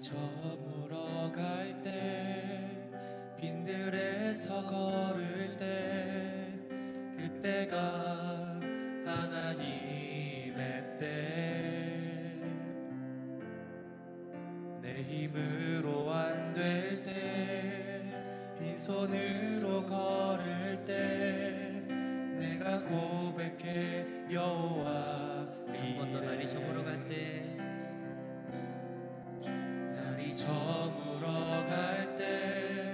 저물어 갈 때 빈들에서 걸을 때 그때가 하나님의 때 내 힘으로 안 될 때 빈손으로 걸을 때 내가 고백해 여호와 한 번 더 날이 저물어 갈 때 저물어 갈 때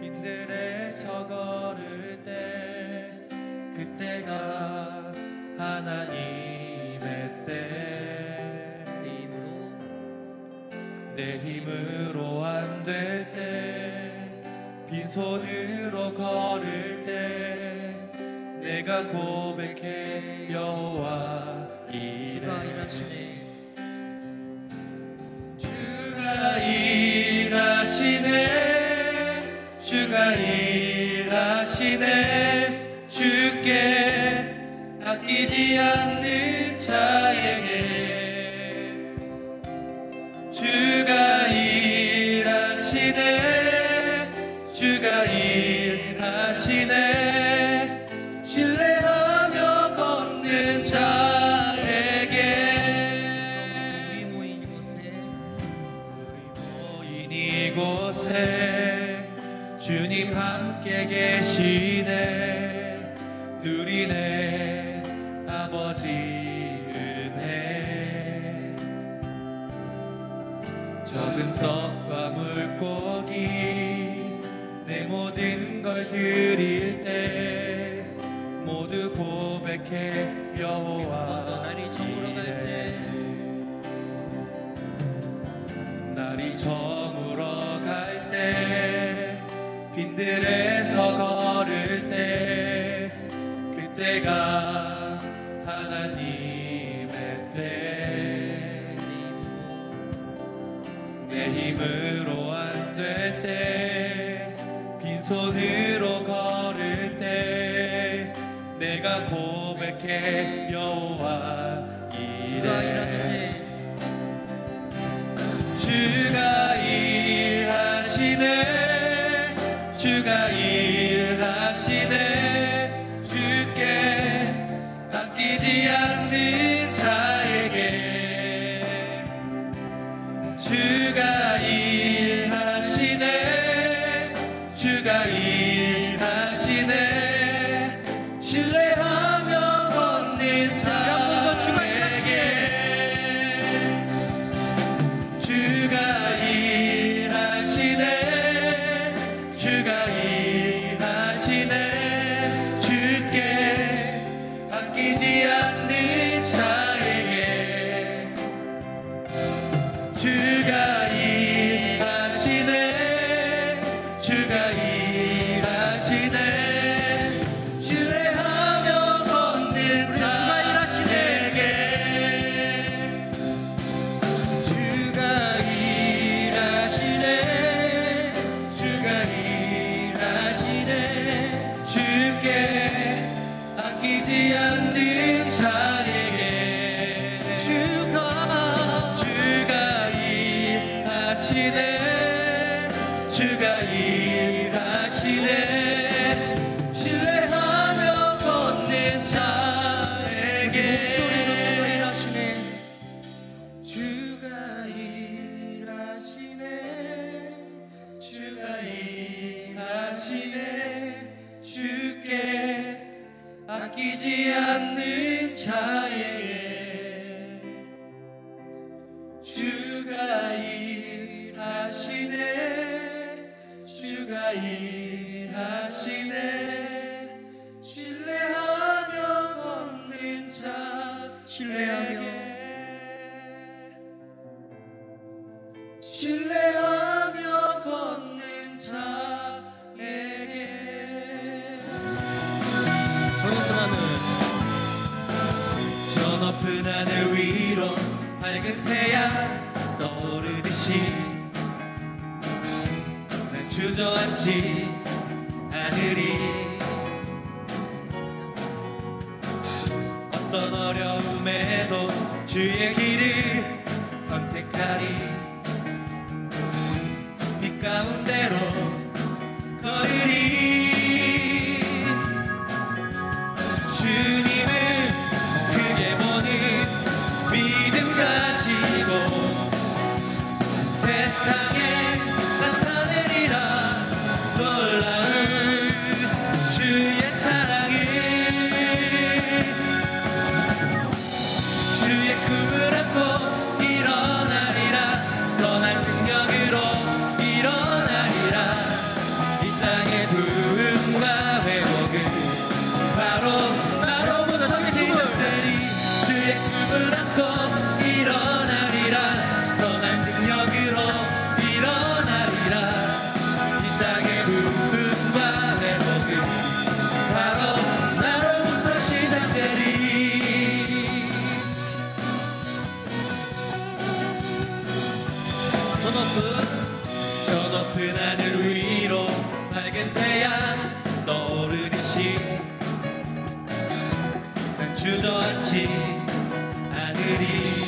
빈들에서 걸을 때 그때가 하나님의 때 내 힘으로 안 될 때 빈손으로 걸을 때 내가 고백해 여호와 이래 주가 일하시네 주가 일하시네 주께 아끼지 않는 자에게 주가 일하시네 주가 일하시네 신뢰하며 걷는 자에게 우리 모인 이곳에 주님 함께 계시네 누리네 아버지 은혜 적은 떡과 물고기 내 모든 걸 드릴 때 모두 고백해 여호와 날이 저물어 갈 때 날이 저물어 갈 때 빈들에서 걸을 때 그때가 하나님의 때 내 힘으로 안 될 때 빈손으로 걸을 때 내가 고백해 여호와 이래 주가 일하시네 주가 일하시네 주께 아끼지 않는 자에게 주가 일하시네 주가 일하시네 신뢰하며 걷는 자에게 주가 일하시네 주가 일하시네 주께 아끼지 않는 자에게 주가 일하시네 주가 일하시네 신뢰하며 걷는 자에게 주가 일하시네 주가 일하시네 주께 아끼지 않는 자에게 주가 일하시네 주가 일하시네 신뢰하며 걷는 자에게 목소리로 주가 일하시네 주가 일하시네 주가 일하시네 주께 아끼지 않는 자에게 주가 일하시네 주가 일하시네 신뢰하며 걷는 자에게 신뢰하며 걷는 자에게 저 높은 하늘 위로 밝은 태양 떠오르듯이 난 주저앉지 않으리 어떤 어려움에도 주의 길을 선택하리 가운데로 걸으리. 주님을 크게 보는 믿음 가지고 세상에 나타내리라 놀라운 주의 사랑을. 주의 꿈을 안고 일어나리라. 선한 능력으로 일어나리라. 이 땅의 부흥과 회복은 바로 나로부터 시작되리. 주의 꿈을 안고 일어나리라. 선한 능력으로 일어나리라. 이 땅의 부흥과 회복은 바로 나로부터 시작되리. 저 높은 하늘 위로 밝은 태양 떠오르듯이 난 주저앉지 않으리.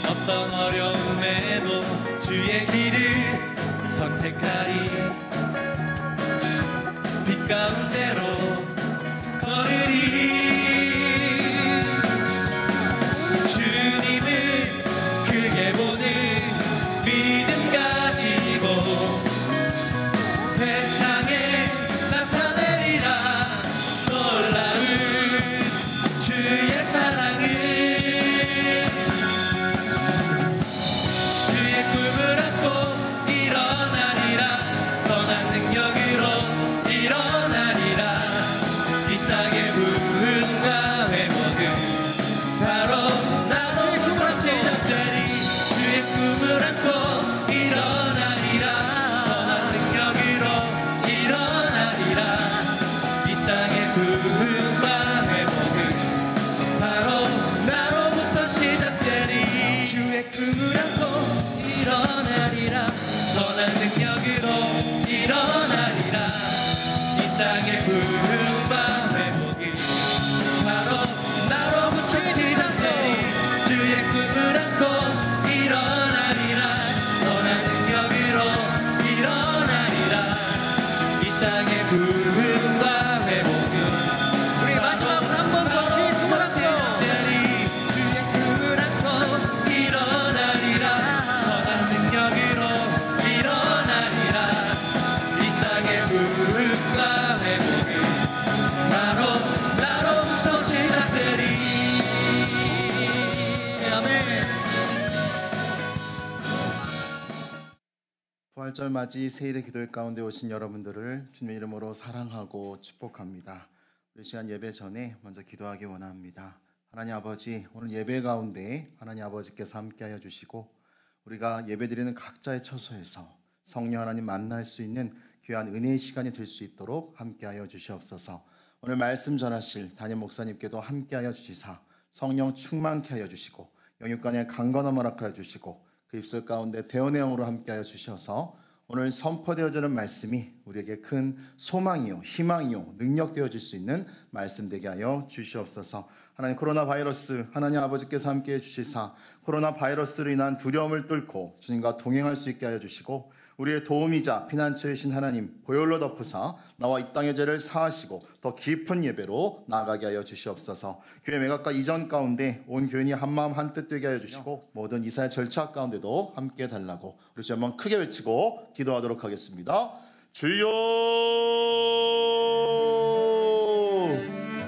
어떤 어려움에도 주의 길을 선택하리. 빛 가운데로 걸으리. 주님을 크게 보는 믿음 가지고 세상에 나타내리라 놀라운 주의 사랑을. 주의 꿈을 안고 일어나리라. 선한 능력으로 일어나리라. 이 땅의 부흥과 회복은 바로 나로부터 시작되리. 주의 꿈을 안고 일어나리라. 선한 능력으로 일어나리라. 이 땅의 부흥과 회복은 바로 나로부터 시작되리. 주의 꿈을 안고 일어나리라. 선한 능력으로 일어나리라. 이 땅의 부흥과 회복은 바로 나로부터 시작되리. 주의 꿈을 안고 일어나리라. 선한 능력으로 일어나리라. 이 땅의 부흥과 회복은 우리 마지막으로 한 번 더 주의 꿈을 안고 주의 꿈을 안고 일어나리라. 선한 능력으로 일어나리라. 이 땅의 부흥과 회복은 바로 나로부터 시작되리. 부활절 맞이 세일의 기도회 가운데 오신 여러분들을 주님의 이름으로 사랑하고 축복합니다. 우리 시간 예배 전에 먼저 기도하기 원합니다. 하나님 아버지, 오늘 예배 가운데 하나님 아버지께서 함께하여 주시고 우리가 예배드리는 각자의 처소에서 성령 하나님 만날 수 있는 귀한 은혜의 시간이 될 수 있도록 함께하여 주시옵소서. 오늘 말씀 전하실 담임 목사님께도 함께하여 주시사 성령 충만케 하여 주시고 영육간의 강건함 허락하여 주시고 그 입술 가운데 대언의 영으로 함께하여 주셔서 오늘 선포되어지는 말씀이 우리에게 큰 소망이요 희망이요 능력되어질 수 있는 말씀 되게 하여 주시옵소서. 하나님, 코로나 바이러스 하나님 아버지께서 함께해 주시사 코로나 바이러스로 인한 두려움을 뚫고 주님과 동행할 수 있게 하여 주시고 우리의 도움이자 피난처이신 하나님 보혈로 덮으사 나와 이 땅의 죄를 사하시고 더 깊은 예배로 나아가게 하여 주시옵소서. 교회 매각과 이전 가운데 온 교인이 한마음 한뜻 되게 하여 주시고 모든 이사의 절차 가운데도 함께 달라고 우리 주 한번 크게 외치고 기도하도록 하겠습니다. 주여!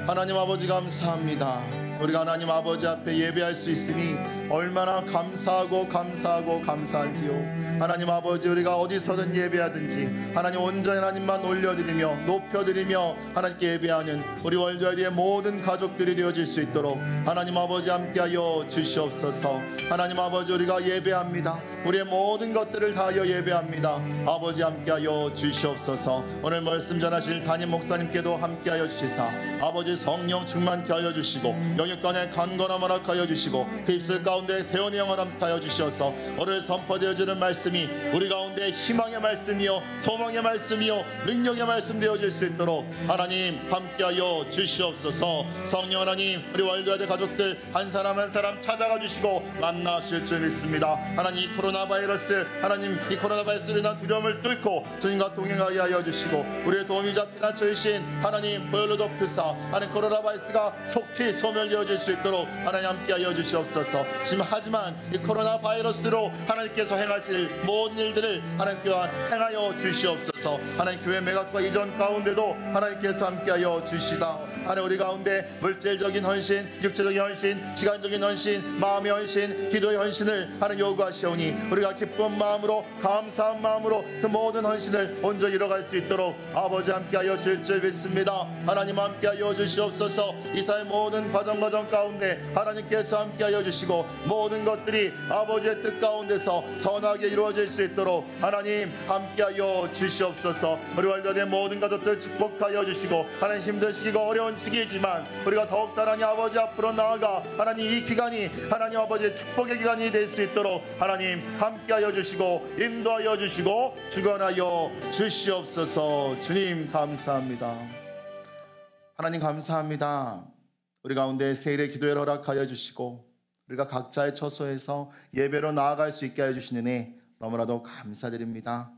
하나님 아버지 감사합니다. 우리가 하나님 아버지 앞에 예배할 수 있으니 얼마나 감사하고 감사한지요. 하나님 아버지, 우리가 어디서든 예배하든지 하나님 온전히 하나님만 올려드리며 높여드리며 하나님께 예배하는 우리 월드와이드의 모든 가족들이 되어질 수 있도록 하나님 아버지 함께하여 주시옵소서. 하나님 아버지, 우리가 예배합니다. 우리의 모든 것들을 다하여 예배합니다. 아버지 함께하여 주시옵소서. 오늘 말씀 전하실 담임 목사님께도 함께하여 주시사 아버지 성령 충만케 하여 주시고 영육간에 강건함을 허락하여 주시고 그 입술 가운데 대원의 영을 허락하여 주셔서 오늘 선포되어지는 말씀이 우리 가운데 희망의 말씀이요 소망의 말씀이요 능력의 말씀 되어질 수 있도록 하나님 함께하여 주시옵소서. 성령 하나님, 우리 월드와드 가족들 한 사람 한 사람 찾아가 주시고 만나실 줄 믿습니다. 하나님, 코로나 바이러스, 하나님 이 코로나 바이러스로 인한 두려움을 뚫고 주님과 동행하게 하여 주시고 우리의 도움이자 피난처이신 하나님 보혈로 덮으사 하나님 코로나 바이러스가 속히 소멸되어질 수 있도록 하나님 함께하여 주시옵소서. 지금 하지만 이 코로나 바이러스로 하나님께서 행하실 모든 일들을 하나님께서 행하여 주시옵소서. 하나님 교회 매각과 이전 가운데도 하나님께서 함께하여 주시다. 하나님 우리 가운데 물질적인 헌신, 육체적인 헌신, 시간적인 헌신, 마음의 헌신, 기도의 헌신을 하나님 요구하시오니 우리가 기쁜 마음으로 감사한 마음으로 그 모든 헌신을 온전히 이뤄갈 수 있도록 아버지 함께하여 주실 줄 믿습니다. 하나님 함께하여 주시옵소서. 이사의 모든 과정 가운데 하나님께서 함께하여 주시고 모든 것들이 아버지의 뜻 가운데서 선하게 이루어질 수 있도록 하나님 함께하여 주시옵소서. 우리 완료된 모든 가족들 축복하여 주시고 하나님 힘든 시기가 어려운 시기이지만 우리가 더욱더 하나님 아버지 앞으로 나아가 하나님 이 기간이 하나님 아버지의 축복의 기간이 될 수 있도록 하나님 함께하여 주시고 인도하여 주시고 주관하여 주시옵소서. 주님 감사합니다. 하나님 감사합니다. 우리 가운데 세일의 기도를 허락하여 주시고 우리가 각자의 처소에서 예배로 나아갈 수 있게 해주시는 애 너무나도 감사드립니다.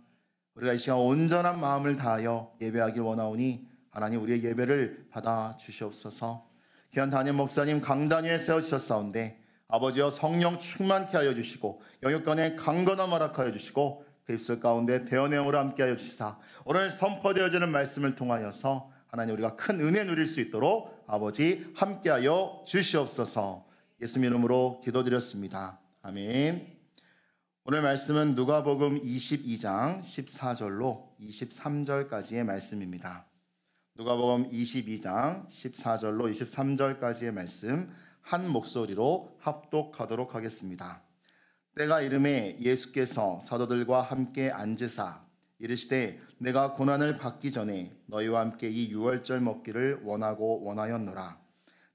우리가 이 시간 온전한 마음을 다하여 예배하길 원하오니 하나님 우리의 예배를 받아 주시옵소서. 귀한 담임 목사님 강단 위에 세워주셨사온데 아버지여 성령 충만케 하여 주시고 영육간에 강건함 허락하여 주시고 그 입술 가운데 대언의 영으로 함께하여 주시사 오늘 선포되어지는 말씀을 통하여서 하나님 우리가 큰 은혜 누릴 수 있도록 아버지 함께하여 주시옵소서. 예수 이름으로 기도드렸습니다. 아멘. 오늘 말씀은 누가복음 22장 14절로 23절까지의 말씀입니다. 누가복음 22장 14절로 23절까지의 말씀 한 목소리로 합독하도록 하겠습니다. 때가 이름에 예수께서 사도들과 함께 앉으사 이르시되 내가 고난을 받기 전에 너희와 함께 이 유월절 먹기를 원하였노라.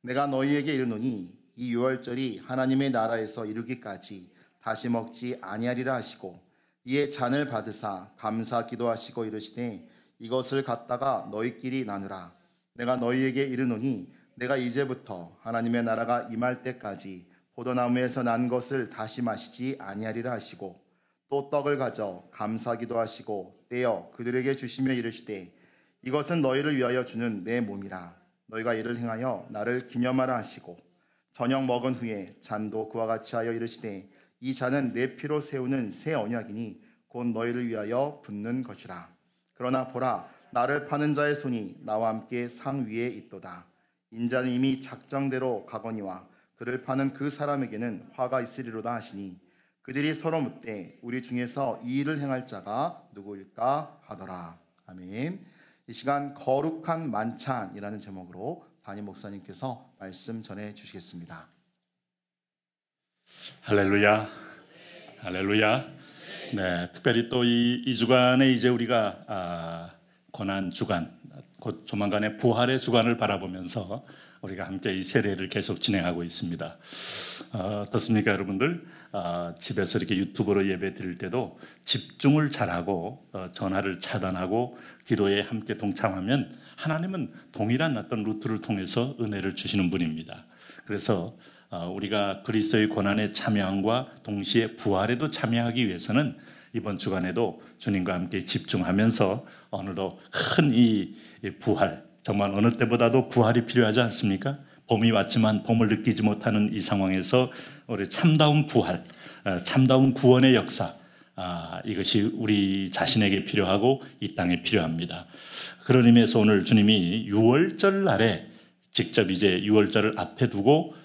내가 너희에게 이르노니 이 유월절이 하나님의 나라에서 이루기까지 다시 먹지 아니하리라 하시고 이에 잔을 받으사 감사 기도하시고 이르시되 이것을 갖다가 너희끼리 나누라. 내가 너희에게 이르노니 내가 이제부터 하나님의 나라가 임할 때까지 포도나무에서 난 것을 다시 마시지 아니하리라 하시고 또 떡을 가져 감사 기도하시고 떼어 그들에게 주시며 이르시되 이것은 너희를 위하여 주는 내 몸이라. 너희가 이를 행하여 나를 기념하라 하시고 저녁 먹은 후에 잔도 그와 같이 하여 이르시되 이 잔은 내 피로 세우는 새 언약이니 곧 너희를 위하여 붓는 것이라. 그러나 보라 나를 파는 자의 손이 나와 함께 상 위에 있도다. 인자는 이미 작정대로 가거니와 그를 파는 그 사람에게는 화가 있으리로다 하시니 그들이 서로 묻되 우리 중에서 이 일을 행할 자가 누구일까 하더라. 아멘. 이 시간 거룩한 만찬이라는 제목으로 담임 목사님께서 말씀 전해 주시겠습니다. 할렐루야, 할렐루야. 네, 특별히 또 이 주간에 이제 우리가 고난 주간, 곧 조만간에 부활의 주간을 바라보면서 우리가 함께 이 세례를 계속 진행하고 있습니다. 어떻습니까, 여러분들? 집에서 이렇게 유튜브로 예배 드릴 때도 집중을 잘하고 전화를 차단하고 기도에 함께 동참하면 하나님은 동일한 어떤 루트를 통해서 은혜를 주시는 분입니다. 그래서 우리가 그리스도의 고난에 참여함과 동시에 부활에도 참여하기 위해서는 이번 주간에도 주님과 함께 집중하면서 오늘도 큰 이 부활, 정말 어느 때보다도 부활이 필요하지 않습니까? 봄이 왔지만 봄을 느끼지 못하는 이 상황에서 우리 참다운 부활, 참다운 구원의 역사, 이것이 우리 자신에게 필요하고 이 땅에 필요합니다. 그런 의미에서 오늘 주님이 유월절 날에 직접 이제 유월절을 앞에 두고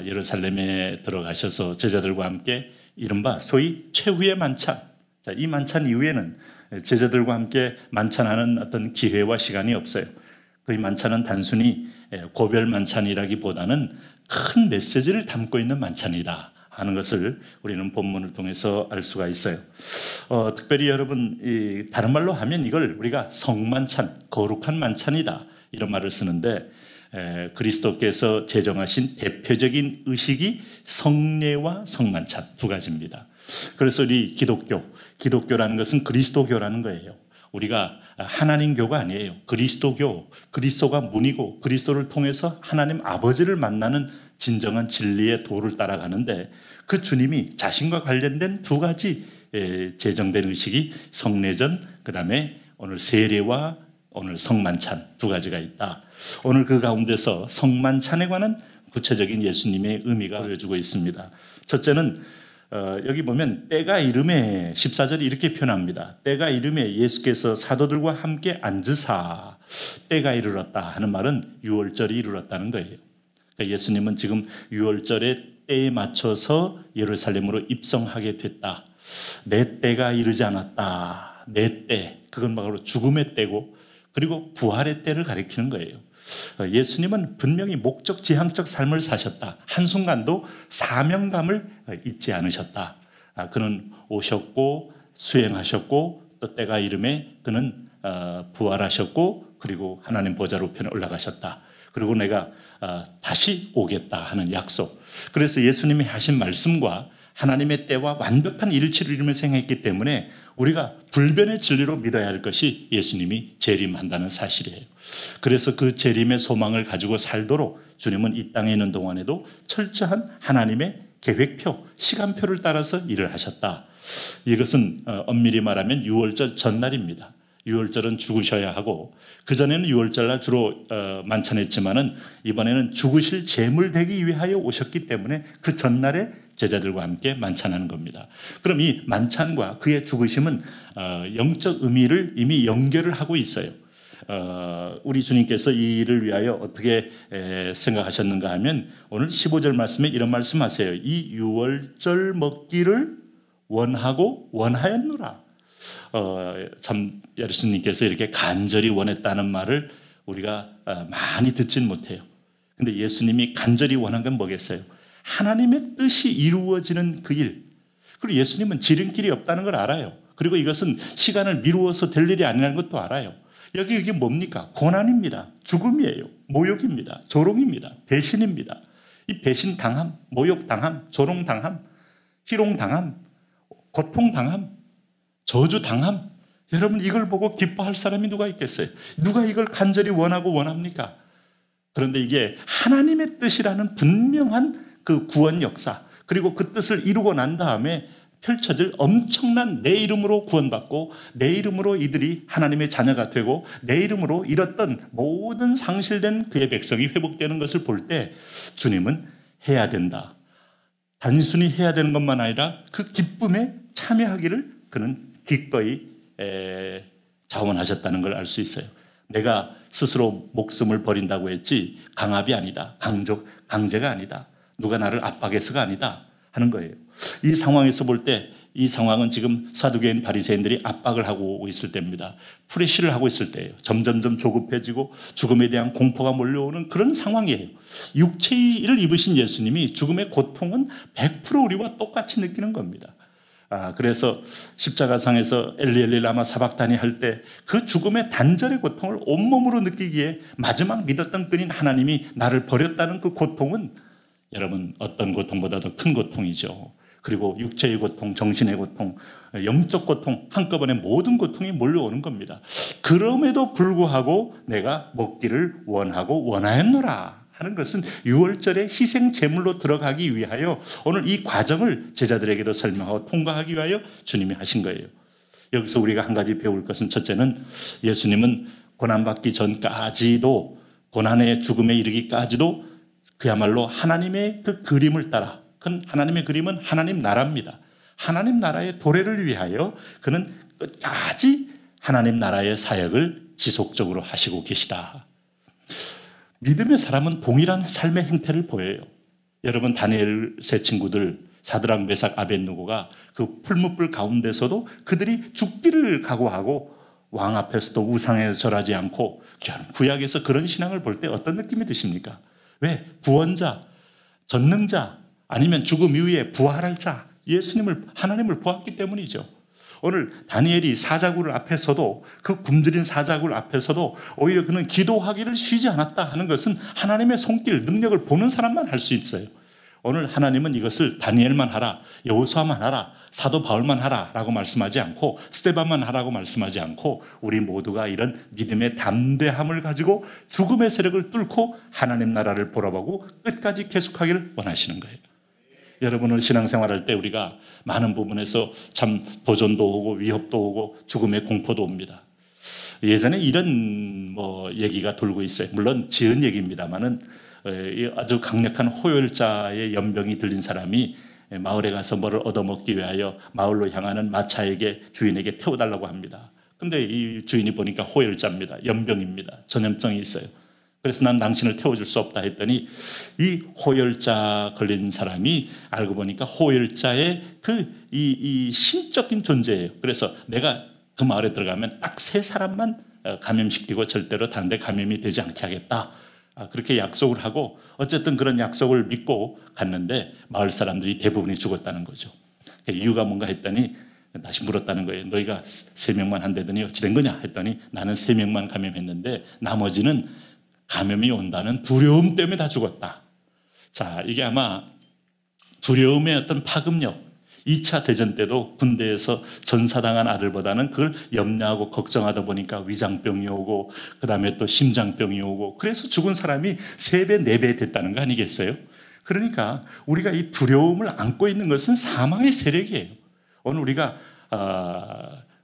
예루살렘에 들어가셔서 제자들과 함께 이른바 소위 최후의 만찬, 이 만찬 이후에는 제자들과 함께 만찬하는 어떤 기회와 시간이 없어요. 그 만찬은 단순히 고별 만찬이라기보다는 큰 메시지를 담고 있는 만찬이다 하는 것을 우리는 본문을 통해서 알 수가 있어요. 특별히 여러분, 다른 말로 하면 이걸 우리가 성만찬, 거룩한 만찬이다 이런 말을 쓰는데 그리스도께서 제정하신 대표적인 의식이 성례와 성만찬 두 가지입니다. 그래서 우리 기독교라는 것은 그리스도교라는 거예요. 우리가 하나님교가 아니에요. 그리스도교, 그리스도가 문이고 그리스도를 통해서 하나님 아버지를 만나는 진정한 진리의 도를 따라가는데 그 주님이 자신과 관련된 두 가지 제정된 의식이 성례전, 그 다음에 오늘 세례와 오늘 성만찬 두 가지가 있다. 오늘 그 가운데서 성만찬에 관한 구체적인 예수님의 의미가 보여주고 있습니다. 첫째는 여기 보면 때가 이름에 14절이 이렇게 표현합니다. 때가 이름에 예수께서 사도들과 함께 앉으사 때가 이르렀다 하는 말은 유월절이 이르렀다는 거예요. 그러니까 예수님은 지금 유월절의 때에 맞춰서 예루살렘으로 입성하게 됐다. 내 때가 이르지 않았다. 내 때, 그건 바로 죽음의 때고 그리고 부활의 때를 가리키는 거예요. 예수님은 분명히 목적 지향적 삶을 사셨다. 한순간도 사명감을 잊지 않으셨다. 그는 오셨고 수행하셨고 또 때가 이름에 그는 부활하셨고 그리고 하나님 보좌 우편에 올라가셨다. 그리고 내가 다시 오겠다 하는 약속. 그래서 예수님이 하신 말씀과 하나님의 때와 완벽한 일치를 이루면서 행했기 때문에 우리가 불변의 진리로 믿어야 할 것이 예수님이 재림한다는 사실이에요. 그래서 그 재림의 소망을 가지고 살도록 주님은 이 땅에 있는 동안에도 철저한 하나님의 계획표, 시간표를 따라서 일을 하셨다. 이것은 엄밀히 말하면 유월절 전날입니다. 유월절은 죽으셔야 하고 그전에는 유월절날 주로 만찬했지만은 이번에는 죽으실 제물 되기 위하여 오셨기 때문에 그 전날에 제자들과 함께 만찬하는 겁니다. 그럼 이 만찬과 그의 죽으심은 영적 의미를 이미 연결을 하고 있어요. 우리 주님께서 이 일을 위하여 어떻게 생각하셨는가 하면 오늘 15절 말씀에 이런 말씀하세요. 이 유월절 먹기를 원하고 원하였노라. 참 예수님께서 이렇게 간절히 원했다는 말을 우리가 많이 듣진 못해요. 근데 예수님이 간절히 원한 건 뭐겠어요? 하나님의 뜻이 이루어지는 그 일. 그리고 예수님은 지름길이 없다는 걸 알아요. 그리고 이것은 시간을 미루어서 될 일이 아니라는 것도 알아요. 이게 뭡니까? 고난입니다. 죽음이에요. 모욕입니다. 조롱입니다. 배신입니다. 이 배신당함, 모욕당함, 조롱당함, 희롱당함, 고통당함, 저주당함. 여러분 이걸 보고 기뻐할 사람이 누가 있겠어요? 누가 이걸 간절히 원하고 원합니까? 그런데 이게 하나님의 뜻이라는 분명한 그 구원 역사 그리고 그 뜻을 이루고 난 다음에 펼쳐질 엄청난 내 이름으로 구원받고 내 이름으로 이들이 하나님의 자녀가 되고 내 이름으로 잃었던 모든 상실된 그의 백성이 회복되는 것을 볼 때 주님은 해야 된다. 단순히 해야 되는 것만 아니라 그 기쁨에 참여하기를 그는 기꺼이 자원하셨다는 걸 알 수 있어요. 내가 스스로 목숨을 버린다고 했지 강압이 아니다. 강제가 아니다. 누가 나를 압박해서가 아니다 하는 거예요. 이 상황에서 볼 때 이 상황은 지금 사두개인 바리새인들이 압박을 하고 있을 때입니다. 프레시를 하고 있을 때예요. 점점점 조급해지고 죽음에 대한 공포가 몰려오는 그런 상황이에요. 육체의 일을 입으신 예수님이 죽음의 고통은 100% 우리와 똑같이 느끼는 겁니다. 그래서 십자가상에서 엘리 엘리 라마 사박다니 할 때 그 죽음의 단절의 고통을 온몸으로 느끼기에 마지막 믿었던 끈인 하나님이 나를 버렸다는 그 고통은 여러분 어떤 고통보다도 큰 고통이죠. 그리고 육체의 고통, 정신의 고통, 영적 고통 한꺼번에 모든 고통이 몰려오는 겁니다. 그럼에도 불구하고 내가 먹기를 원하고 원하였노라 하는 것은 유월절의 희생 제물로 들어가기 위하여 오늘 이 과정을 제자들에게도 설명하고 통과하기 위하여 주님이 하신 거예요. 여기서 우리가 한 가지 배울 것은 첫째는 예수님은 고난받기 전까지도 고난의 죽음에 이르기까지도 그야말로 하나님의 그 그림을 따라 그 하나님의 그림은 하나님 나라입니다. 하나님 나라의 도래를 위하여 그는 끝까지 하나님 나라의 사역을 지속적으로 하시고 계시다. 믿음의 사람은 동일한 삶의 행태를 보여요. 여러분 다니엘 세 친구들 사드락 메삭 아벳느고가 그 풀무불 가운데서도 그들이 죽기를 각오하고 왕 앞에서도 우상에 절하지 않고 구약에서 그런 신앙을 볼 때 어떤 느낌이 드십니까? 왜? 구원자, 전능자 아니면 죽음 이후에 부활할 자 예수님을 하나님을 보았기 때문이죠. 오늘 다니엘이 사자굴 앞에서도 그 굶주린 사자굴 앞에서도 오히려 그는 기도하기를 쉬지 않았다 하는 것은 하나님의 손길, 능력을 보는 사람만 할 수 있어요. 오늘 하나님은 이것을 다니엘만 하라, 여호수아만 하라, 사도 바울만 하라 라고 말씀하지 않고 스데반만 하라고 말씀하지 않고 우리 모두가 이런 믿음의 담대함을 가지고 죽음의 세력을 뚫고 하나님 나라를 보러보고 끝까지 계속하기를 원하시는 거예요. 여러분은 신앙생활할 때 우리가 많은 부분에서 참 도전도 오고 위협도 오고 죽음의 공포도 옵니다. 예전에 이런 얘기가 돌고 있어요. 물론 지은 얘기입니다만은 아주 강력한 호열자의 연병이 들린 사람이 마을에 가서 뭐를 얻어먹기 위하여 마을로 향하는 마차에게 주인에게 태워달라고 합니다. 근데 이 주인이 보니까 호열자입니다. 연병입니다. 전염성이 있어요. 그래서 난 당신을 태워줄 수 없다 했더니 이 호열자 걸린 사람이 알고 보니까 호열자의 이 신적인 존재예요. 그래서 내가 그 마을에 들어가면 딱 3사람만 감염시키고 절대로 다른 데 감염이 되지 않게 하겠다. 그렇게 약속을 하고 어쨌든 그런 약속을 믿고 갔는데 마을 사람들이 대부분이 죽었다는 거죠. 이유가 뭔가 했더니 다시 물었다는 거예요. 너희가 3명만 한다더니 어찌 된 거냐 했더니 나는 3명만 감염했는데 나머지는 감염이 온다는 두려움 때문에 다 죽었다. 자, 이게 아마 두려움의 어떤 파급력, 2차 대전 때도 군대에서 전사당한 아들보다는 그걸 염려하고 걱정하다 보니까 위장병이 오고 그 다음에 또 심장병이 오고 그래서 죽은 사람이 3배, 4배 됐다는 거 아니겠어요? 그러니까 우리가 이 두려움을 안고 있는 것은 사망의 세력이에요. 오늘 우리가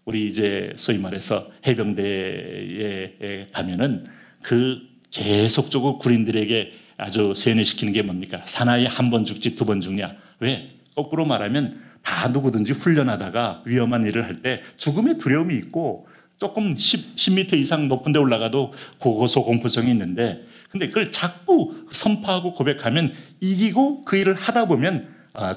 우리 이제 소위 말해서 해병대에 가면은 그 계속적으로 군인들에게 아주 세뇌시키는 게 뭡니까? 사나이 한 번 죽지 2번 죽냐? 왜? 거꾸로 말하면 다 누구든지 훈련하다가 위험한 일을 할 때 죽음의 두려움이 있고 조금 10m 이상 높은 데 올라가도 고고소 공포성이 있는데 근데 그걸 자꾸 선포하고 고백하면 이기고 그 일을 하다 보면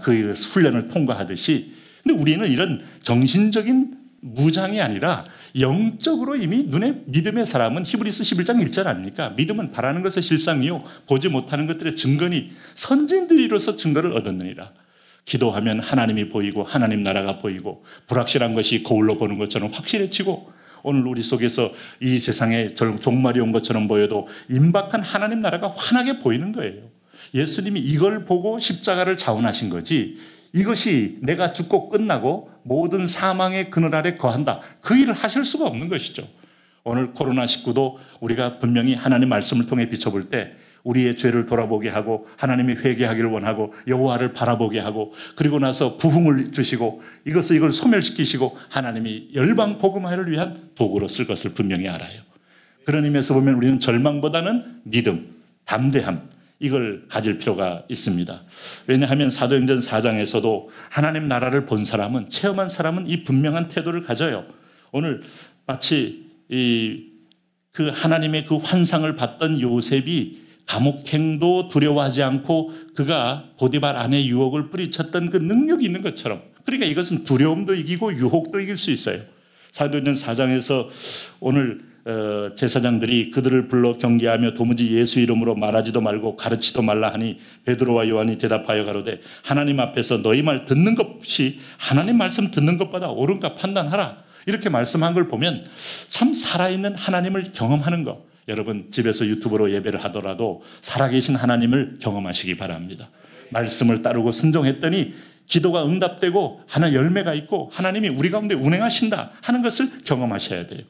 그 훈련을 통과하듯이 근데 우리는 이런 정신적인 무장이 아니라 영적으로 이미 눈에 믿음의 사람은 히브리서 11장 1절 아닙니까? 믿음은 바라는 것의 실상이요 보지 못하는 것들의 증거니 선진들이로서 증거를 얻었느니라. 기도하면 하나님이 보이고 하나님 나라가 보이고 불확실한 것이 거울로 보는 것처럼 확실해지고 오늘 우리 속에서 이 세상에 종말이 온 것처럼 보여도 임박한 하나님 나라가 환하게 보이는 거예요. 예수님이 이걸 보고 십자가를 자원하신 거지 이것이 내가 죽고 끝나고 모든 사망의 그늘 아래 거한다. 그 일을 하실 수가 없는 것이죠. 오늘 코로나19도 우리가 분명히 하나님 말씀을 통해 비춰볼 때 우리의 죄를 돌아보게 하고 하나님이 회개하기를 원하고 여호와를 바라보게 하고 그리고 나서 부흥을 주시고 이걸 소멸시키시고 하나님이 열방 복음화를 위한 도구로 쓸 것을 분명히 알아요. 그런 의미에서 보면 우리는 절망보다는 믿음, 담대함 이걸 가질 필요가 있습니다. 왜냐하면 사도행전 4장에서도 하나님 나라를 본 사람은 체험한 사람은 이 분명한 태도를 가져요. 오늘 마치 그 하나님의 그 환상을 봤던 요셉이 감옥행도 두려워하지 않고 그가 보디발 아내의 유혹을 뿌리쳤던 그 능력이 있는 것처럼 그러니까 이것은 두려움도 이기고 유혹도 이길 수 있어요. 사도행전 4장에서 오늘 제사장들이 그들을 불러 경계하며 도무지 예수 이름으로 말하지도 말고 가르치도 말라 하니 베드로와 요한이 대답하여 가로되 하나님 앞에서 너희 말 듣는 것이 하나님 말씀 듣는 것보다 옳은가 판단하라 이렇게 말씀한 걸 보면 참 살아있는 하나님을 경험하는 것 여러분 집에서 유튜브로 예배를 하더라도 살아계신 하나님을 경험하시기 바랍니다. 말씀을 따르고 순종했더니 기도가 응답되고 하나 열매가 있고 하나님이 우리 가운데 운행하신다 하는 것을 경험하셔야 돼요.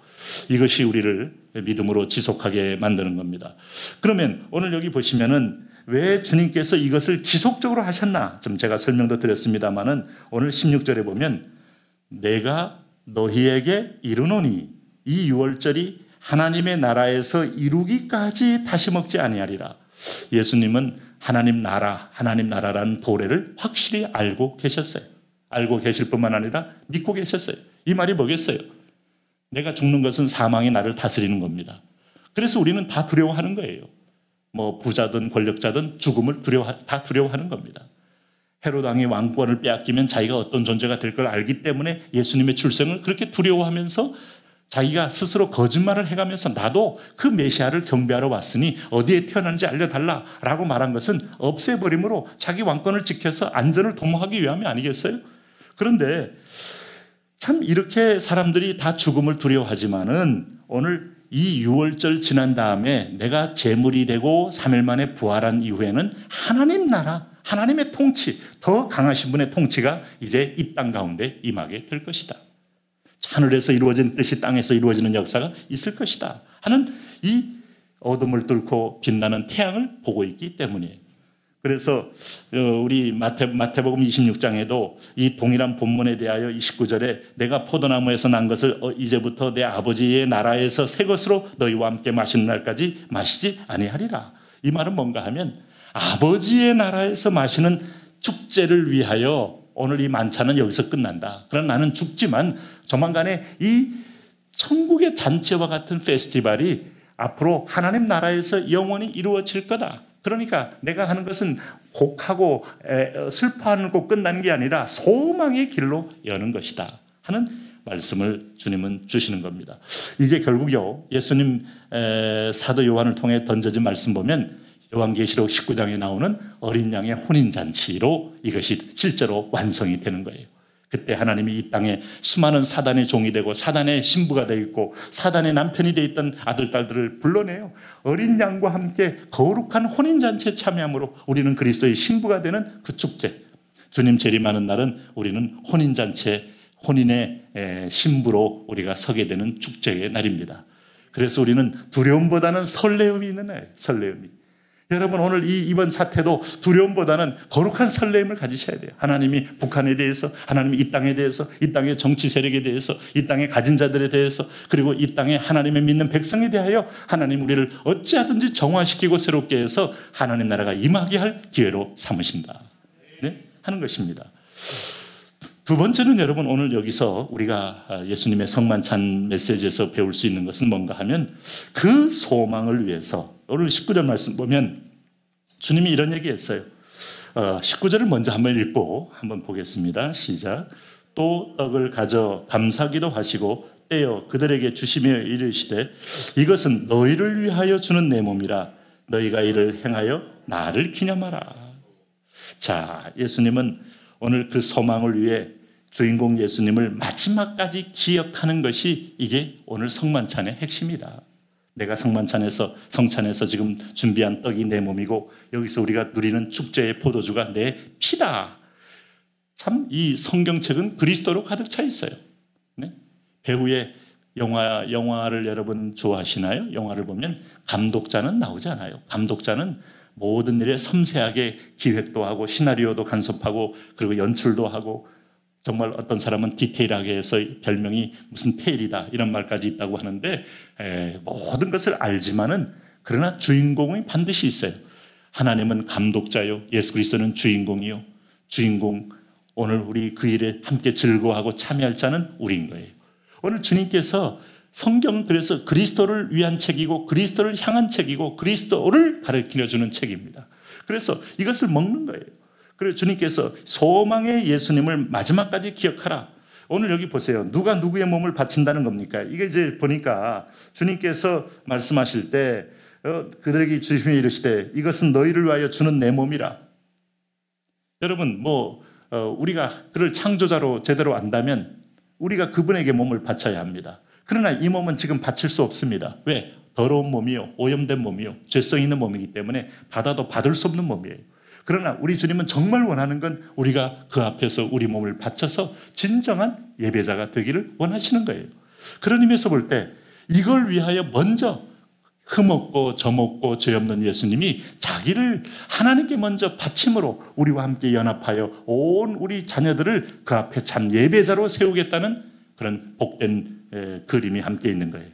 이것이 우리를 믿음으로 지속하게 만드는 겁니다. 그러면 오늘 여기 보시면은 왜 주님께서 이것을 지속적으로 하셨나 좀 제가 설명도 드렸습니다만은 오늘 16절에 보면 내가 너희에게 이르노니 이 유월절이 하나님의 나라에서 이루기까지 다시 먹지 아니하리라. 예수님은 하나님 나라라는 도래를 확실히 알고 계셨어요. 알고 계실 뿐만 아니라 믿고 계셨어요. 이 말이 뭐겠어요? 내가 죽는 것은 사망이 나를 다스리는 겁니다. 그래서 우리는 다 두려워하는 거예요. 뭐 부자든 권력자든 죽음을 다 두려워하는 겁니다. 헤롯 왕이 왕권을 빼앗기면 자기가 어떤 존재가 될 걸 알기 때문에 예수님의 출생을 그렇게 두려워하면서 자기가 스스로 거짓말을 해가면서 나도 그 메시아를 경배하러 왔으니 어디에 태어난지 알려달라라고 말한 것은 없애버림으로 자기 왕권을 지켜서 안전을 도모하기 위함이 아니겠어요? 그런데 참 이렇게 사람들이 다 죽음을 두려워하지만은 오늘 이 6월절 지난 다음에 내가 제물이 되고 3일 만에 부활한 이후에는 하나님 나라, 하나님의 통치, 더 강하신 분의 통치가 이제 이 땅 가운데 임하게 될 것이다. 하늘에서 이루어진 뜻이 땅에서 이루어지는 역사가 있을 것이다 하는 이 어둠을 뚫고 빛나는 태양을 보고 있기 때문이에요. 그래서 우리 마태복음 26장에도 이 동일한 본문에 대하여 29절에 내가 포도나무에서 난 것을 이제부터 내 아버지의 나라에서 새 것으로 너희와 함께 마시는 날까지 마시지 아니하리라. 이 말은 뭔가 하면 아버지의 나라에서 마시는 축제를 위하여 오늘 이 만찬은 여기서 끝난다. 그러나 나는 죽지만 조만간에 이 천국의 잔치와 같은 페스티벌이 앞으로 하나님 나라에서 영원히 이루어질 거다. 그러니까 내가 하는 것은 곡하고 슬퍼하는 거 끝나는 게 아니라 소망의 길로 여는 것이다 하는 말씀을 주님은 주시는 겁니다. 이게 결국요 예수님 사도 요한을 통해 던져진 말씀 보면 요한계시록 19장에 나오는 어린 양의 혼인잔치로 이것이 실제로 완성이 되는 거예요. 그때 하나님이 이 땅에 수많은 사단의 종이 되고 사단의 신부가 되어 있고 사단의 남편이 되어 있던 아들, 딸들을 불러내요. 어린 양과 함께 거룩한 혼인잔치에 참여함으로 우리는 그리스도의 신부가 되는 그 축제. 주님 재림하는 날은 우리는 혼인잔치에 혼인의 신부로 우리가 서게 되는 축제의 날입니다. 그래서 우리는 두려움보다는 설레움이 있는 날이에요. 설레움이. 여러분 오늘 이번 사태도 두려움보다는 거룩한 설렘을 가지셔야 돼요. 하나님이 북한에 대해서, 하나님이 이 땅에 대해서, 이 땅의 정치 세력에 대해서, 이 땅의 가진 자들에 대해서, 그리고 이 땅에 하나님의 믿는 백성에 대하여 하나님 우리를 어찌하든지 정화시키고 새롭게 해서 하나님 나라가 임하게 할 기회로 삼으신다. 네? 하는 것입니다. 두 번째는 여러분 오늘 여기서 우리가 예수님의 성만찬 메시지에서 배울 수 있는 것은 뭔가 하면 그 소망을 위해서 오늘 19절 말씀 보면 주님이 이런 얘기했어요. 19절을 먼저 한번 읽고 한번 보겠습니다. 시작. 또 떡을 가져 감사기도 하시고 떼어 그들에게 주시며 이르시되 이것은 너희를 위하여 주는 내 몸이라 너희가 이를 행하여 나를 기념하라. 자, 예수님은 오늘 그 소망을 위해 주인공 예수님을 마지막까지 기억하는 것이 이게 오늘 성만찬의 핵심이다. 내가 성찬에서 지금 준비한 떡이 내 몸이고 여기서 우리가 누리는 축제의 포도주가 내 피다. 참 이 성경책은 그리스도로 가득 차 있어요. 네? 배우의 영화를 여러분 좋아하시나요? 영화를 보면 감독자는 나오지 않아요. 감독자는 모든 일에 섬세하게 기획도 하고 시나리오도 간섭하고 그리고 연출도 하고 정말 어떤 사람은 디테일하게 해서 별명이 무슨 테일이다 이런 말까지 있다고 하는데 모든 것을 알지만은 그러나 주인공이 반드시 있어요. 하나님은 감독자요. 예수 그리스도는 주인공이요. 주인공 오늘 우리 그 일에 함께 즐거워하고 참여할 자는 우리인 거예요. 오늘 주님께서 성경 그래서 그리스도를 위한 책이고 그리스도를 향한 책이고 그리스도를 가르쳐주는 책입니다. 그래서 이것을 먹는 거예요. 그래서 주님께서 소망의 예수님을 마지막까지 기억하라. 오늘 여기 보세요. 누가 누구의 몸을 바친다는 겁니까? 이게 이제 보니까 주님께서 말씀하실 때 그들에게 주시며 이르시되 이것은 너희를 위하여 주는 내 몸이라. 여러분 우리가 그를 창조자로 제대로 안다면 우리가 그분에게 몸을 바쳐야 합니다. 그러나 이 몸은 지금 바칠 수 없습니다. 왜? 더러운 몸이요, 오염된 몸이요, 죄성 있는 몸이기 때문에 받아도 받을 수 없는 몸이에요. 그러나 우리 주님은 정말 원하는 건 우리가 그 앞에서 우리 몸을 바쳐서 진정한 예배자가 되기를 원하시는 거예요. 그런 의미에서 볼 때 이걸 위하여 먼저 흠없고 점없고 죄 없는 예수님이 자기를 하나님께 먼저 바침으로 우리와 함께 연합하여 온 우리 자녀들을 그 앞에 참 예배자로 세우겠다는 그런 복된 그림이 함께 있는 거예요.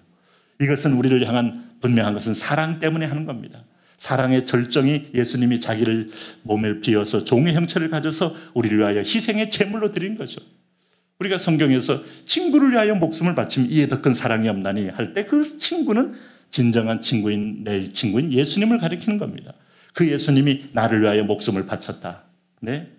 이것은 우리를 향한 분명한 것은 사랑 때문에 하는 겁니다. 사랑의 절정이 예수님이 자기를 몸을 비워서 종의 형체를 가져서 우리를 위하여 희생의 제물로 드린 거죠. 우리가 성경에서 친구를 위하여 목숨을 바치면 이에 더 큰 사랑이 없나니 할 때 그 친구는 진정한 친구인 내 친구인 예수님을 가리키는 겁니다. 그 예수님이 나를 위하여 목숨을 바쳤다. 네?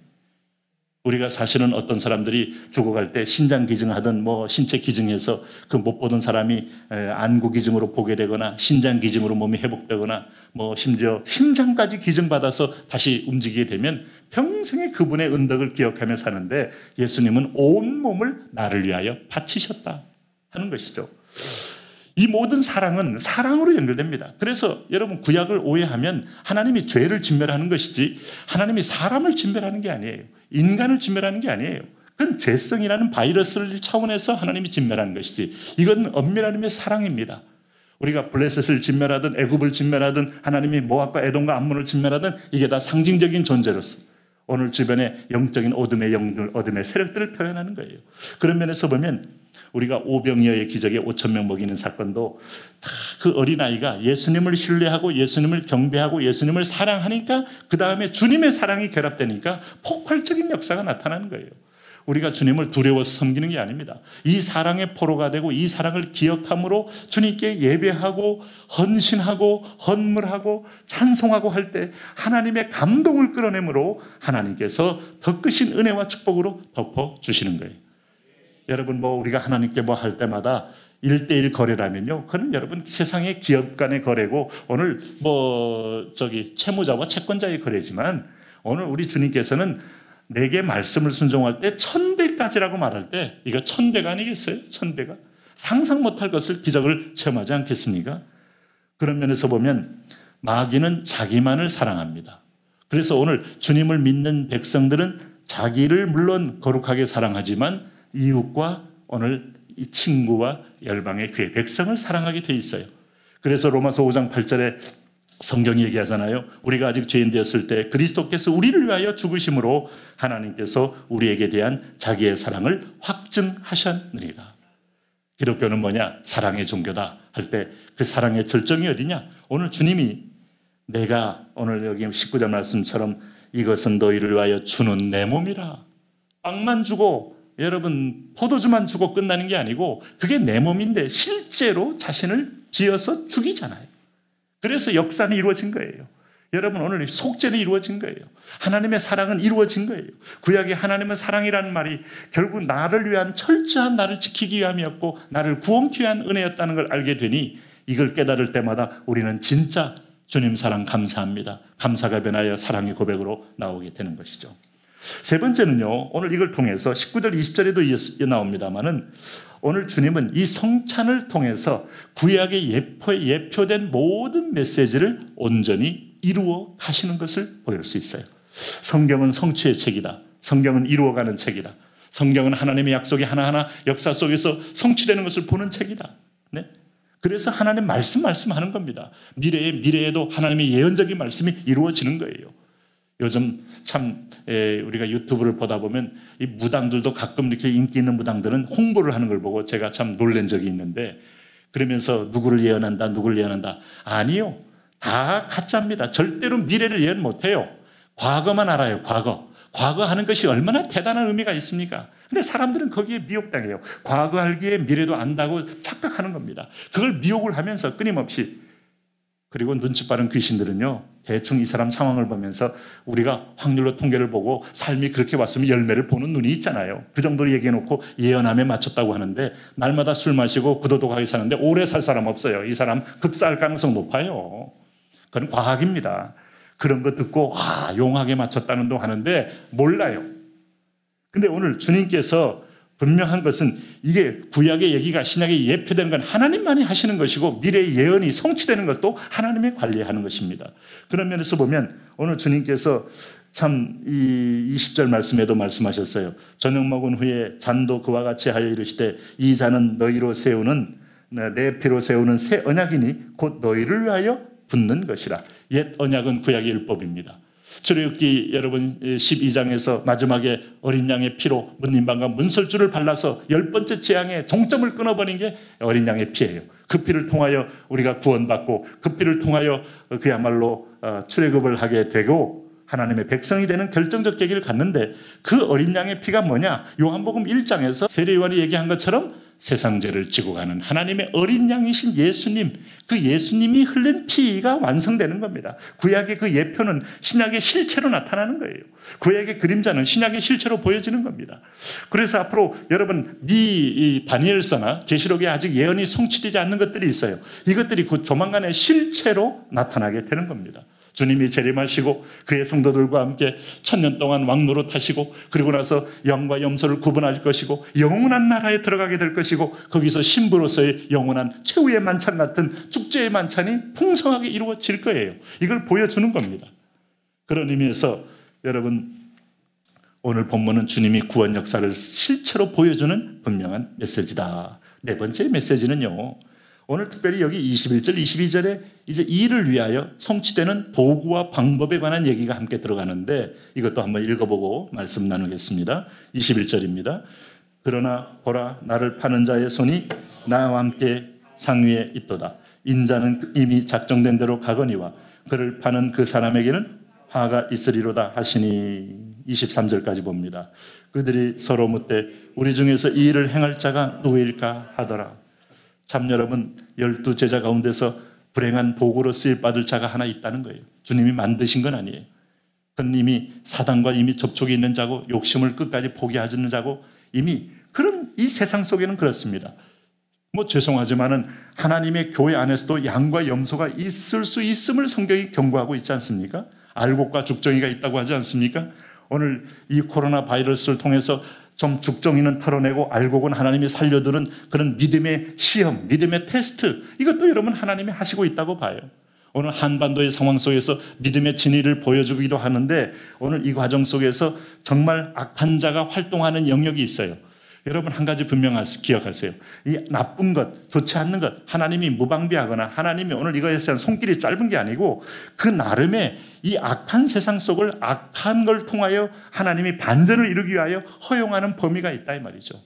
우리가 사실은 어떤 사람들이 죽어갈 때 신장 기증하든 뭐 신체 기증해서 그 못 보던 사람이 안구 기증으로 보게 되거나 신장 기증으로 몸이 회복되거나 뭐 심지어 심장까지 기증받아서 다시 움직이게 되면 평생에 그분의 은덕을 기억하며 사는데 예수님은 온 몸을 나를 위하여 바치셨다 하는 것이죠. 이 모든 사랑은 사랑으로 연결됩니다. 그래서 여러분 구약을 오해하면 하나님이 죄를 진멸하는 것이지 하나님이 사람을 진멸하는 게 아니에요. 인간을 진멸하는 게 아니에요. 그건 죄성이라는 바이러스를 차원에서 하나님이 진멸하는 것이지 이건 엄밀한 의미의 사랑입니다. 우리가 블레셋을 진멸하든 애굽을 진멸하든 하나님이 모압과 에돔과 암몬을 진멸하든 이게 다 상징적인 존재로서 오늘 주변의 영적인 어둠의 영들, 어둠의 세력들을 표현하는 거예요. 그런 면에서 보면 우리가 오병이어의 기적에 5,000명 먹이는 사건도 다 그 어린아이가 예수님을 신뢰하고 예수님을 경배하고 예수님을 사랑하니까 그 다음에 주님의 사랑이 결합되니까 폭발적인 역사가 나타나는 거예요. 우리가 주님을 두려워서 섬기는 게 아닙니다. 이 사랑의 포로가 되고 이 사랑을 기억함으로 주님께 예배하고 헌신하고 헌물하고 찬송하고 할 때 하나님의 감동을 끌어내므로 하나님께서 더 크신 은혜와 축복으로 덮어주시는 거예요. 여러분 뭐 우리가 하나님께 뭐 할 때마다 1:1 거래라면요. 그건 여러분 세상의 기업 간의 거래고 오늘 뭐 채무자와 채권자의 거래지만 오늘 우리 주님께서는 내게 말씀을 순종할 때 1000배까지라고 말할 때 이거 1000배가 아니겠어요? 1000배가 상상 못할 것을 기적을 체험하지 않겠습니까? 그런 면에서 보면 마귀는 자기만을 사랑합니다. 그래서 오늘 주님을 믿는 백성들은 자기를 물론 거룩하게 사랑하지만 이웃과 오늘 이 친구와 열방의 그의 백성을 사랑하게 돼 있어요. 그래서 로마서 5장 8절에 성경이 얘기하잖아요. 우리가 아직 죄인 되었을 때 그리스도께서 우리를 위하여 죽으심으로 하나님께서 우리에게 대한 자기의 사랑을 확증하셨느니라. 기독교는 뭐냐? 사랑의 종교다 할 때 그 사랑의 절정이 어디냐? 오늘 주님이 내가 오늘 여기 19절 말씀처럼 이것은 너희를 위하여 주는 내 몸이라. 빵만 주고 여러분 포도주만 주고 끝나는 게 아니고 그게 내 몸인데 실제로 자신을 지어서 죽이잖아요. 그래서 역사는 이루어진 거예요. 여러분 오늘 속죄는 이루어진 거예요. 하나님의 사랑은 이루어진 거예요. 구약의 하나님은 사랑이라는 말이 결국 나를 위한 철저한 나를 지키기 위함이었고 나를 구원케 위한 은혜였다는 걸 알게 되니 이걸 깨달을 때마다 우리는 진짜 주님 사랑 감사합니다. 감사가 변하여 사랑의 고백으로 나오게 되는 것이죠. 세 번째는요. 오늘 이걸 통해서 19절 20절에도 나옵니다마는 오늘 주님은 이 성찬을 통해서 구약의 예표된 모든 메시지를 온전히 이루어 가시는 것을 보일 수 있어요. 성경은 성취의 책이다. 성경은 이루어가는 책이다. 성경은 하나님의 약속이 하나하나 역사 속에서 성취되는 것을 보는 책이다. 네? 그래서 하나님 말씀하는 겁니다. 미래에도 하나님의 예언적인 말씀이 이루어지는 거예요. 요즘 참 우리가 유튜브를 보다 보면 이 무당들도 가끔 이렇게 인기 있는 무당들은 홍보를 하는 걸 보고 제가 참 놀란 적이 있는데 그러면서 누구를 예언한다. 아니요. 다 가짜입니다. 절대로 미래를 예언 못해요. 과거만 알아요. 과거 하는 것이 얼마나 대단한 의미가 있습니까? 근데 사람들은 거기에 미혹당해요. 과거 알기에 미래도 안다고 착각하는 겁니다. 그걸 미혹을 하면서 끊임없이 그리고 눈치 빠른 귀신들은요. 대충 이 사람 상황을 보면서 우리가 확률로 통계를 보고 삶이 그렇게 왔으면 열매를 보는 눈이 있잖아요. 그 정도로 얘기해놓고 예언함에 맞췄다고 하는데 날마다 술 마시고 부도덕하게 사는데 오래 살 사람 없어요. 이 사람 급사할 가능성 높아요. 그건 과학입니다. 그런 거 듣고 용하게 맞췄다는 동 하는데 몰라요. 근데 오늘 주님께서 분명한 것은 이게 구약의 얘기가 신약에 예표되는 건 하나님만이 하시는 것이고 미래의 예언이 성취되는 것도 하나님이 관리하는 것입니다. 그런 면에서 보면 오늘 주님께서 참 이 20절 말씀에도 말씀하셨어요. 저녁 먹은 후에 잔도 그와 같이 하여 이르시되 이 잔은 너희로 세우는 내 피로 세우는 새 언약이니 곧 너희를 위하여 붓는 것이라. 옛 언약은 구약의 율법입니다. 출애굽기 여러분 12장에서 마지막에 어린 양의 피로 문림방과 문설주를 발라서 10번째 재앙의 종점을 끊어버린 게 어린 양의 피예요. 그 피를 통하여 우리가 구원받고 그 피를 통하여 그야말로 출애굽을 하게 되고 하나님의 백성이 되는 결정적 계기를 갖는데 그 어린 양의 피가 뭐냐? 요한복음 1장에서 세례요한이 얘기한 것처럼 세상 죄를 지고 가는 하나님의 어린 양이신 예수님, 그 예수님이 흘린 피가 완성되는 겁니다. 구약의 그 예표는 신약의 실체로 나타나는 거예요. 구약의 그림자는 신약의 실체로 보여지는 겁니다. 그래서 앞으로 여러분 이 다니엘서나 계시록에 아직 예언이 성취되지 않는 것들이 있어요. 이것들이 곧 조만간에 실체로 나타나게 되는 겁니다. 주님이 재림하시고 그의 성도들과 함께 1000년 동안 왕노릇하시고 그리고 나서 영과 염소를 구분할 것이고 영원한 나라에 들어가게 될 것이고 거기서 신부로서의 영원한 최후의 만찬 같은 축제의 만찬이 풍성하게 이루어질 거예요. 이걸 보여주는 겁니다. 그런 의미에서 여러분 오늘 본문은 주님이 구원 역사를 실체로 보여주는 분명한 메시지다. 네 번째 메시지는요. 오늘 특별히 여기 21절, 22절에 이제 이를 위하여 성취되는 도구와 방법에 관한 얘기가 함께 들어가는데 이것도 한번 읽어보고 말씀 나누겠습니다. 21절입니다. 그러나 보라 나를 파는 자의 손이 나와 함께 상위에 있도다. 인자는 이미 작정된 대로 가거니와 그를 파는 그 사람에게는 화가 있으리로다 하시니 23절까지 봅니다. 그들이 서로 묻되 우리 중에서 이 일을 행할 자가 누구일까 하더라. 참 여러분 12제자 가운데서 불행한 도구로 쓰일 받을 자가 하나 있다는 거예요. 주님이 만드신 건 아니에요. 그건 이미 사단과 이미 접촉이 있는 자고 욕심을 끝까지 포기하지는 자고 이미 그런 이 세상 속에는 그렇습니다. 뭐 죄송하지만은 하나님의 교회 안에서도 양과 염소가 있을 수 있음을 성경이 경고하고 있지 않습니까? 알곡과 죽정이가 있다고 하지 않습니까? 오늘 이 코로나 바이러스를 통해서 좀 죽정이는 털어내고 알곡은 하나님이 살려두는 그런 믿음의 시험, 믿음의 테스트 이것도 여러분 하나님이 하시고 있다고 봐요. 오늘 한반도의 상황 속에서 믿음의 진리를 보여주기도 하는데 오늘 이 과정 속에서 정말 악한 자가 활동하는 영역이 있어요. 여러분 한 가지 기억하세요. 이 나쁜 것, 좋지 않는 것 하나님이 무방비하거나 하나님이 오늘 이거에 대한 손길이 짧은 게 아니고 그 나름의 이 악한 세상 속을 악한 걸 통하여 하나님이 반전을 이루기 위하여 허용하는 범위가 있다 이 말이죠.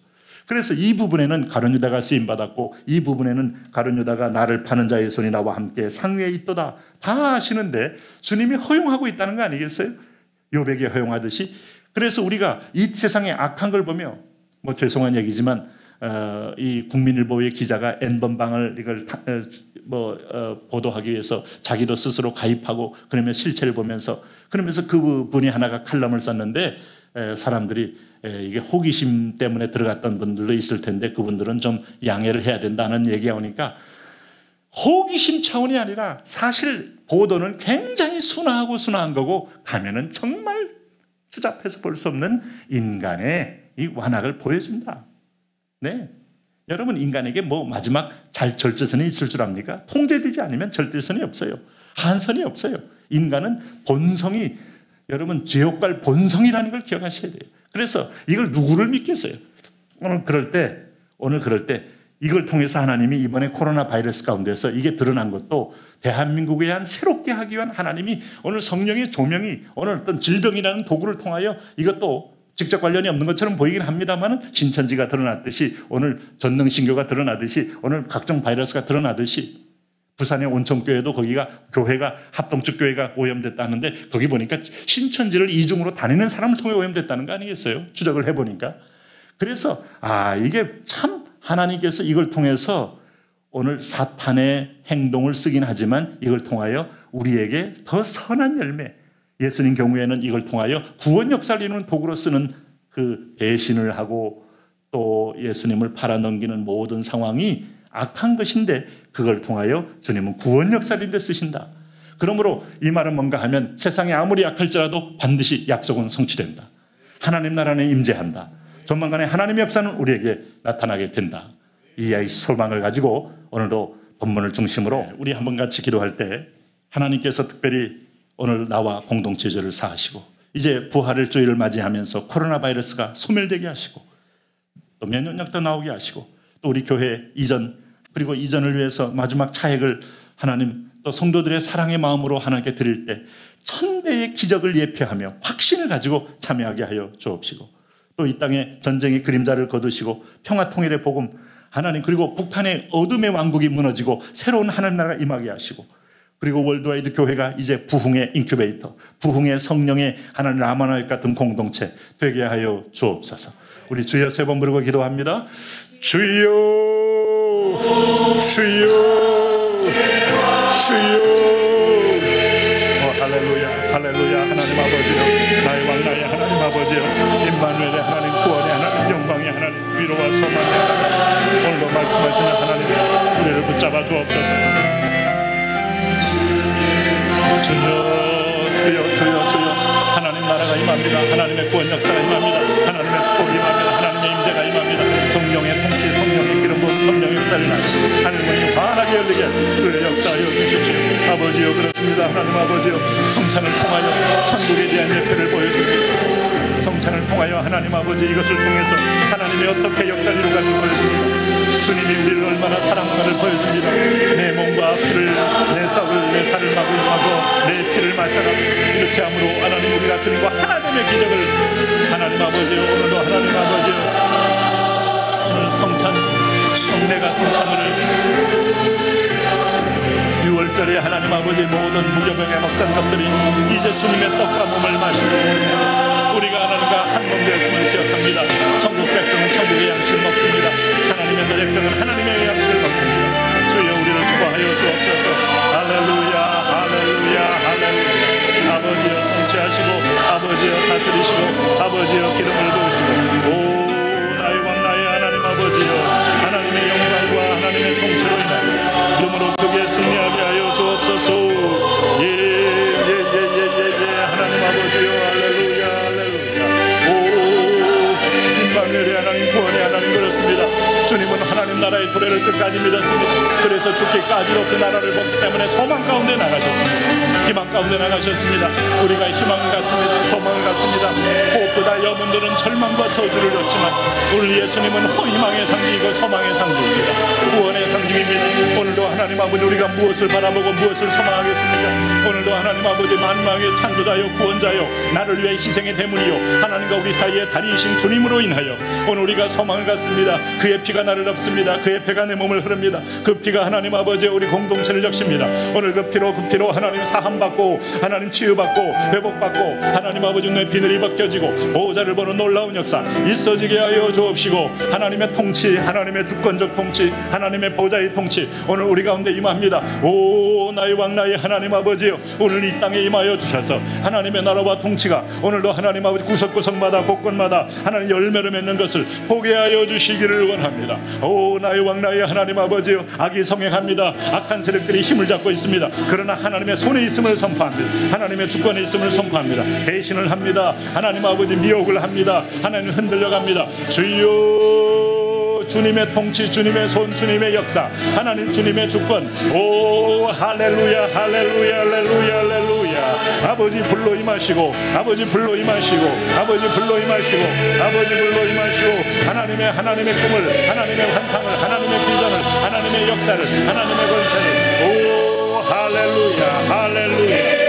그래서 이 부분에는 가룟 유다가 쓰임받았고 이 부분에는 가룟 유다가 나를 파는 자의 손이 나와 함께 상위에 있도다 다 아시는데 주님이 허용하고 있다는 거 아니겠어요? 욥에게 허용하듯이. 그래서 우리가 이 세상의 악한 걸 보며 뭐 죄송한 얘기지만 이 국민일보의 기자가 N번방을 이걸 보도하기 위해서 자기도 스스로 가입하고 그러면 실체를 보면서 그러면서 그분이 하나가 칼럼을 썼는데 사람들이 이게 호기심 때문에 들어갔던 분들도 있을 텐데 그분들은 좀 양해를 해야 된다는 얘기가 오니까 호기심 차원이 아니라 사실 보도는 굉장히 순한 거고 가면은 정말 추잡해서 볼 수 없는 인간의 이 완악을 보여준다. 네, 여러분 인간에게 뭐 마지막 절제선이 있을 줄 압니까? 통제되지 않으면 절대선이 없어요. 한선이 없어요. 인간은 본성이 여러분 지옥 갈 본성이라는 걸 기억하셔야 돼요. 그래서 이걸 누구를 믿겠어요? 오늘 그럴 때 이걸 통해서 하나님이 이번에 코로나 바이러스 가운데서 이게 드러난 것도 대한민국에 대한 새롭게 하기 위한 하나님이 오늘 성령의 조명이 오늘 어떤 질병이라는 도구를 통하여 이것도 직접 관련이 없는 것처럼 보이긴 합니다만 신천지가 드러났듯이 오늘 전능신교가 드러나듯이 오늘 각종 바이러스가 드러나듯이 부산의 온천교회도 거기가 교회가 합동적 교회가 오염됐다는데 거기 보니까 신천지를 이중으로 다니는 사람을 통해 오염됐다는 거 아니겠어요? 추적을 해보니까. 그래서 이게 참 하나님께서 이걸 통해서 오늘 사탄의 행동을 쓰긴 하지만 이걸 통하여 우리에게 더 선한 열매 예수님 경우에는 이걸 통하여 구원 역사를 이루는 도구로 쓰는 그 배신을 하고 또 예수님을 팔아넘기는 모든 상황이 악한 것인데 그걸 통하여 주님은 구원 역사를 이루는 데 쓰신다. 그러므로 이 말은 뭔가 하면 세상이 아무리 약할지라도 반드시 약속은 성취된다. 하나님 나라는 임재한다. 조만간에 하나님의 역사는 우리에게 나타나게 된다. 이 소망을 가지고 오늘도 본문을 중심으로 우리 한번 같이 기도할 때 하나님께서 특별히 오늘 나와 공동체제를 사하시고 이제 부활의 주일을 맞이하면서 코로나 바이러스가 소멸되게 하시고 또 면역력도 나오게 하시고 또 우리 교회 이전 그리고 이전을 위해서 마지막 차액을 하나님 또 성도들의 사랑의 마음으로 하나님께 드릴 때 1000배의 기적을 예표하며 확신을 가지고 참여하게 하여 주옵시고 또 이 땅에 전쟁의 그림자를 거두시고 평화 통일의 복음 하나님 그리고 북한의 어둠의 왕국이 무너지고 새로운 하나님 나라가 임하게 하시고 그리고 월드와이드 교회가 이제 부흥의 인큐베이터, 부흥의 성령의 하나님 라마나옙 같은 공동체 되게 하여 주옵소서. 우리 주여 세 번 부르고 기도합니다. 주여, 주여, 주여. 할렐루야, 할렐루야. 하나님 아버지요, 나의 왕 나의 하나님 아버지요, 임마누엘의 하나님, 구원의 하나님, 영광의 하나님, 위로와 소망의 하나님, 오늘도 말씀하시는 하나님, 우리를 붙잡아 주옵소서. 주여, 주여, 주여, 주여. 하나님 나라가 임합니다. 하나님의 구원 역사가 임합니다. 하나님의 축복이 임합니다. 하나님의 임재가 임합니다. 성령의 통치, 성령의 기름 부음, 성령의 역사를 임합니다. 하늘문이 환하게 열리게 주의 역사하여 주십시오. 아버지여, 그렇습니다. 하나님 아버지여, 성찬을 통하여 천국에 대한 예표를 보여줍니다. 성찬을 통하여 하나님 아버지, 이것을 통해서 하나님이 어떻게 역사를 이루어가는지 보여줍니다. 주님이 우리를 얼마나 사랑하는가를 보여줍니다. 내 몸과 피를, 내 떡을, 내 살을 마구하고 내 피를 마셔라. 이렇게 함으로 하나님, 우리가 주님과 하나님의 기적을, 하나님 아버지요, 오늘도 하나님 아버지요, 오늘 성찬, 성례가 성찬을 6월절에 하나님 아버지 모든 무교병에 먹던 것들이 이제 주님의 떡과 몸을 마시고 우리가 하나님과 한 몸 되었음을 기억합니다. 천국 백성은 천국의 양식을 먹습니다. 하나님의 백성은 하나님의 양식을 먹습니다. 주여, 우리를 축복하여 주옵소서. 할렐루야, 할렐루야, 할렐루야. 아버지여 통치하시고, 아버지여 다스리시고, 아버지여 기름을 부으시고, 오 나의 왕 나의 하나님 아버지여, 하나님의 영광과 하나님의 통치로 인하여 이름으로 크게 승리하게 하여 주옵소서. 하나님 아버지여, 할렐루야, 할렐루야. 오 임마누엘의 하나님, 구원의 하나님, 그렇습니다. 주님은 하나님 나라의 도래를 끝까지 믿었습니다. 그래서 죽기까지도 그 나라를 먹기 때문에 소망 가운데 나가셨습니다. 희망 가운데 나가셨습니다. 우리가 희망을 갖습니다. 소망을 갖습니다. 무엇보다 여러분들은 절망과 저주를 겪지만 오늘 예수님은 희망의 상징이고 소망의 상징입니다. 구원의 상징입니다. 오늘도 하나님 아버지, 우리가 무엇을 바라보고 무엇을 소망하겠습니까? 오늘도 하나님 아버지, 만왕의 창조자요, 구원자요, 나를 위해 희생의 대문이요, 하나님과 우리 사이에 다리이신 주님으로 인하여 오늘 우리가 소망을 갖습니다. 그의 피가 나를 덮습니다. 그의 피가 내 몸을 흐릅니다. 그 피가 하나님 아버지 우리 공동체를 적십니다. 오늘 그 피로 하나님 사함받고, 하나님 치유받고, 회복받고, 하나님 아버지 내 비늘이 벗겨지고 보호자를 보는 놀라운 역사 있어지게 하여 주옵시고, 하나님의 통치, 하나님의 주권적 통치, 하나님의 보좌의 통치 오늘 우리 가운데 임합니다. 오 나의 왕 나의 하나님 아버지요, 오늘 이 땅에 임하여 주셔서 하나님의 나라와 통치가 오늘도 하나님 아버지 구석구석마다 곳곳마다 하나님 열매를 맺는 것을 보게 하여 주시기를 원합니다. 오 나의 왕 나의 하나님 아버지요, 악이 성행합니다. 악한 세력들이 힘을 잡고 있습니다. 그러나 하나님의 손에 있음을 선포합니다. 하나님의 주권에 있음을 선포합니다. 배신을 합니다. 하나님 아버지 미혹을 합니다. 하나님 흔들려갑니다. 주여, 주님의 통치, 주님의 손, 주님의 역사, 하나님 주님의 주권. 오 할렐루야, 할렐루야, 할렐루야, 할렐루야. 아버지 불로 임하시고, 아버지 불로 임하시고, 아버지 불로 임하시고, 아버지 불로 임하시고, 하나님의 꿈을, 하나님의 환상을, 하나님의 비전을, 하나님의 역사를, 하나님의 권세를. 오 할렐루야, 할렐루야.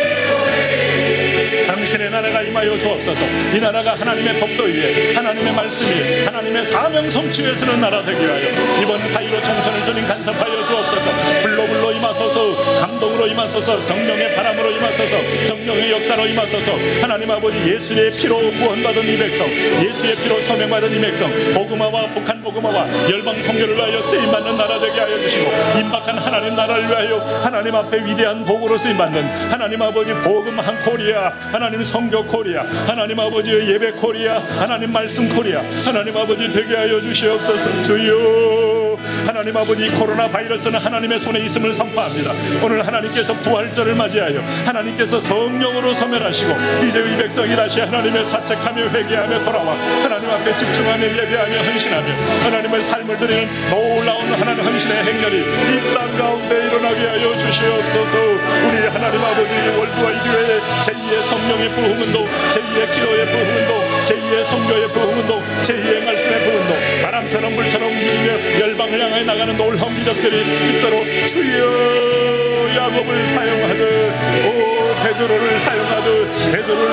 당신의 나라가 임하여 주옵소서. 이 나라가 하나님의 법도 위에, 하나님의 말씀이, 하나님의 사명 성취 위에 서는 나라 되게 하여 이번 4.15 총선을 주님 간섭하여 주옵소서. 불로 임하소서. 감동으로 임하소서. 성령의 바람으로 임하소서. 성령의 역사로 임하소서. 하나님 아버지, 예수의 피로 구원받은 이 백성, 예수의 피로 서명받은 이 백성, 복음화와 북한 복음화와 열방 선교를 위하여 쓰임받는 나라 되게 하여 주시고, 임박한 하나님 나라를 위하여 하나님 앞에 위대한 복으로 쓰임받는 하나님 아버지 복음한 코리아, 하나님 성교 코리아, 하나님 아버지 예배 코리아, 하나님 말씀 코리아, 하나님 아버지 되게 하여 주시옵소서. 주여, 하나님 아버지 코로나 바이러스는 하나님의 손에 있음을 선포합니다. 오늘 하나님께서 부활절을 맞이하여 하나님께서 성령으로 소멸하시고 이제 이 백성이 다시 하나님의 자책하며 회개하며 돌아와 하나님 앞에 집중하며 예배하며 헌신하며 하나님의 삶을 드리는 놀라운 하나님 헌신의 행렬이 이 땅 가운데 일어나게 하여 주시옵소서. 우리 하나님 아버지 월드와이드의 제2의 성령의 부흥운동, 제2의 기도의 부흥운동, 제2의 성교의 부흥운동, 제2의 말씀의 부흥운동, 바람처럼 물처럼 움직이며 열방을 향해 나가는 놀라운 기적들이 있도록 주여 야곱을 사용하듯 오 베드로를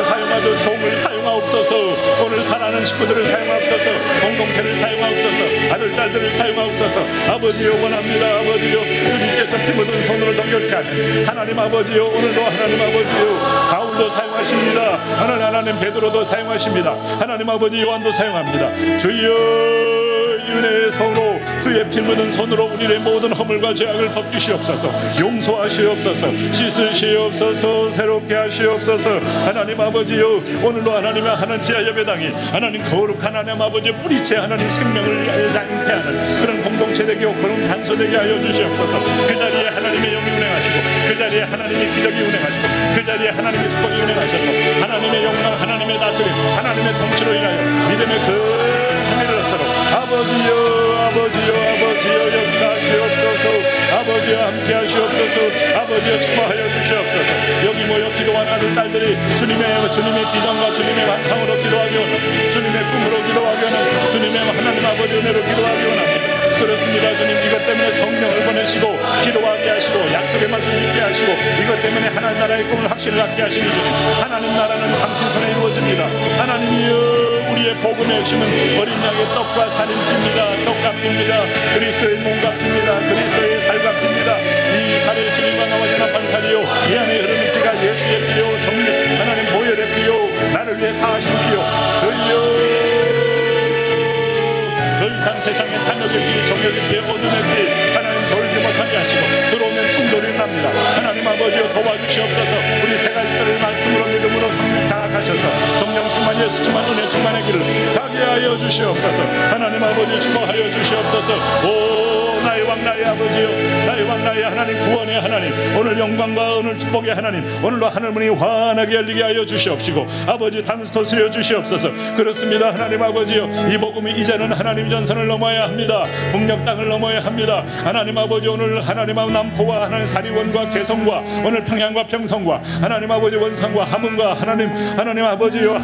사용하듯 종을 사용하옵소서. 오늘 사랑하는 식구들을 사용하옵소서. 공동체를 사용하옵소서. 아들 딸들을 사용하옵소서. 아버지여 원합니다. 아버지여 주님께서 피 묻은 손으로 정결케 하는 하나님 아버지여 오늘도 하나님 아버지여 바울도 사용하십니다. 하나님 베드로도 사용하십니다. 하나님 아버지 요한도 사용합니다. 주여 은혜의 손으로 주의 피 묻은 손으로 우리의 모든 허물과 죄악을 벗기시옵소서. 용서하시옵소서. 씻으시옵소서. 새롭게 하시옵소서. 하나님 아버지요 오늘도 하나님의 하나님 지하 예배당이 하나님 거룩한 하나님 아버지 뿌리채 하나님 생명을 잉태하는 그런 공동체 되게 그런 단소 되게 하여 주시옵소서. 그 자리에 하나님의 영이 운행하시고 그 자리에 하나님의 기적이 운행하시고 그 자리에 하나님의 축복이 운행하셔서 하나님의 영광 하나님의 다스림 하나님의 통치로 인하여 믿음의 큰 승리를 얻도록 아버지여 역사하시옵소서. 아버지여 함께 하시옵소서. 아버지여 축복하여 주시옵소서. 여기 모여 기도하는 아들 딸들이 주님의 비전과 주님의 환상으로 기도하기 원합니다. 주님의 꿈으로 기도하기 원합니다. 주님의 하나님 아버지 은혜로 기도하기 원합니다. 그렇습니다. 주님 이것 때문에 성령을 보내시고 기도하게 하시고 약속의 말씀 믿게 하시고 이것 때문에 하나님 나라의 꿈을 확실히 갖게 하시는 주님 하나님 나라는 당신 손에 이루어집니다. 하나님이여 우리의 복음의 핵심은 어린 양의 떡과 살인 핍니다. 떡과 핍니다. 그리스도의 몸과 핍니다. 그리스도의 살과 핍니다. 이 살의 주님과 나와 연합한 살이요 이 안에 흐르는 피가 예수의 피요 성령 하나님 보혈의 피요 나를 위해 사하신 피요 저희여 더 이상 세상의 탐욕의 길, 정욕의 길, 어둠의 길 하나님 돌지 못하게 하시고 들어오면 충돌이 납니다. 하나님 아버지여 도와주시옵소서. 우리 세가지들을 말씀으로 믿음으로 장악하셔서 성령 충만 예수 충만 은혜 충만의 길을 가게 하여 주시옵소서. 하나님 아버지 축복하여 주시옵소서. 오 나의 왕 나의 아버지여 나의 왕 나의 하나님 구원의 하나님 오늘 영광과 오늘 축복의 하나님 오늘도 하늘문이 환하게 열리게 하여 주시옵시고 아버지 담스토 쓰여 주시옵소서. 그렇습니다. 하나님 아버지여 이 복음이 이제는 하나님 전선을 넘어야 합니다. 북녘 땅을 넘어야 합니다. 하나님 아버지 오늘 하나님 남포와 하나님 사리원과 개성과 오늘 평양과 평성과 하나님 아버지 원산과 함흥과 하나님 아버지여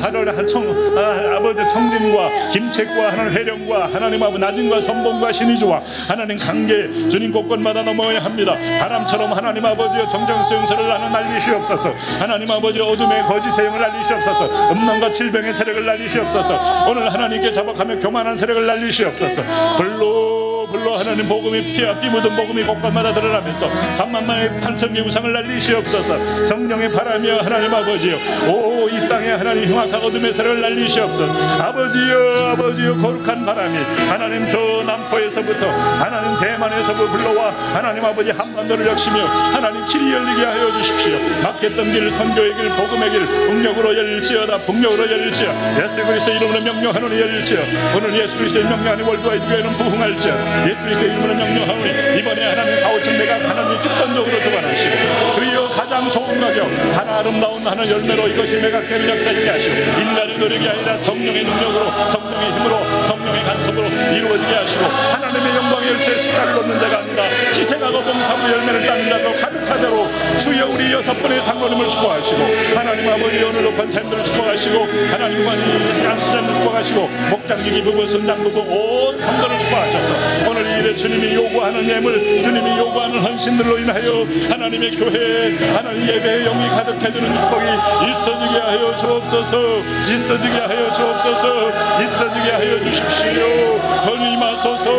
아버지 청진과 김책과 하나님 회령과 하나님 아버지 나진과 선봉과 신의주와 하나님 강계 주님 곳곳마다 넘어야 합니다. 바람처럼 하나님 아버지여 정정수 용서를 나는 날리시옵소서. 하나님 아버지 어둠의 거짓의 영을 날리시옵소서. 음란과 질병의 세력을 날리시옵소서. 오늘 하나님께 자복하며 교만한 세력을 날리시옵소서. 불로 하나님 복음이 피 묻은 복음이 곳곳마다 드러나면서 3만만의 8천개 우상을 날리시옵소서. 성령의 바람이여 하나님 아버지여 오 이 땅에 하나님 흉악한 어둠의 세력을 날리시옵소서. 아버지여 거룩한 바람이 하나님 저 남포에서부터 하나님 대만에서부터 불러와 하나님 아버지 한반도를 역시며 하나님 길이 열리게 하여 주십시오. 막혔던 길 선교의 길 복음의 길 북녘으로 열릴지어다. 북녘으로 열릴지어 예수 그리스도 이름으로 명령하노니 열릴지어 오늘 예수 그리스도의 명령하니 월드와이드 교회는 부흥할지어 예수 그리스도의 이름으로 명령하오니 이번에 하나님 4,5천 대가 하나님 주권적으로 주관하시고 주여 가장 좋은 가격 하나 아름다운 하늘 열매로 이것이 매각되는 역사 있게 하시고 인간의 노력이 아니라 성령의 능력으로 성령의 힘으로 성령의 간섭으로 이루어지게 하시고 하나님의 영광의 열차에 숟가락을 놓는 자가 아니라 희생하고 봉사하고 열매를 따는 자로 가득 차대로 주여 우리 6분의 장로님을 축복하시고 하나님 아버지 오늘도 권사님들을 축복하시고 하나님 안수자님을 축복하시고 목장님이 부부 순장 부부 온 성도를 축복하셔서 오늘 이 일에 주님이 요구하는 예물 주님이 요구하는 헌신들로 인하여 하나님의 교회에 하나님 예배의 영이 가득해지는 축복이 있어지게 하여 주옵소서. 있어지게 하여 주옵소서. 있어지게 하여 주십시오. 헌이 임하소서.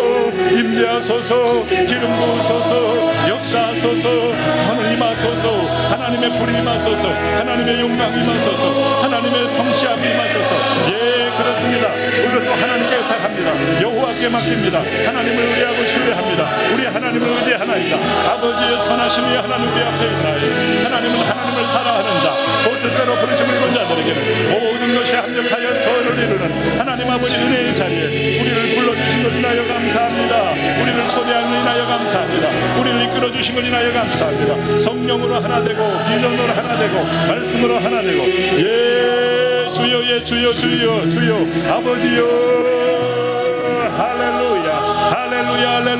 임재하소서. 기름 부으소서. 역사하소서. 하늘 임하소서. 하나님의 불이 임하소서. 하나님의 영광이 임하소서. 하나님의 통치함이 임하소서. 예 그렇습니다. 우리가 또 하나님께 의탁합니다. 여호와께 맡깁니다. 하나님을 의뢰하고 신뢰합니다. 우리 하나님을 의지하나이다. 아버지의 선하심이 하나님 께 앞에 있나이다. 하나님은 하나님을 사랑하는 자 곧 뜻대로 부르심을 입은 자들에게는 모든 것이 합력하여 선을 이루는 하나님 아버지 은혜의 자리에 우리를 불러주신 것 인하여 감사합니다. 우리를 초대한 것 인하여 감사합니다. 우리를 이끌어주신 것 인하여 감사합니다. 성령으로 하나 되고 비전으로 하나 되고 말씀으로 하나 되고 예 주여 예 주여 아버지여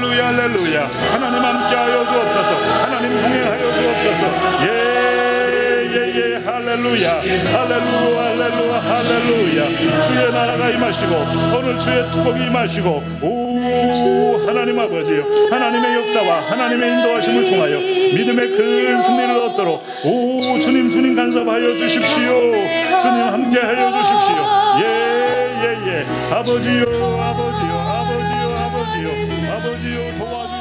할렐루야 하나님 함께하여 주옵소서. 하나님 동행하여 주옵소서. 예 할렐루야 주의 나라가 임하시고 오늘 주의 축복이 임하시고 오 오 하나님 아버지요, 하나님의 역사와 하나님의 인도하심을 통하여 믿음의 큰 승리를 얻도록 오 주님 간섭하여 주십시오. 주님 함께하여 주십시오. 예 아버지요 도와주십시오.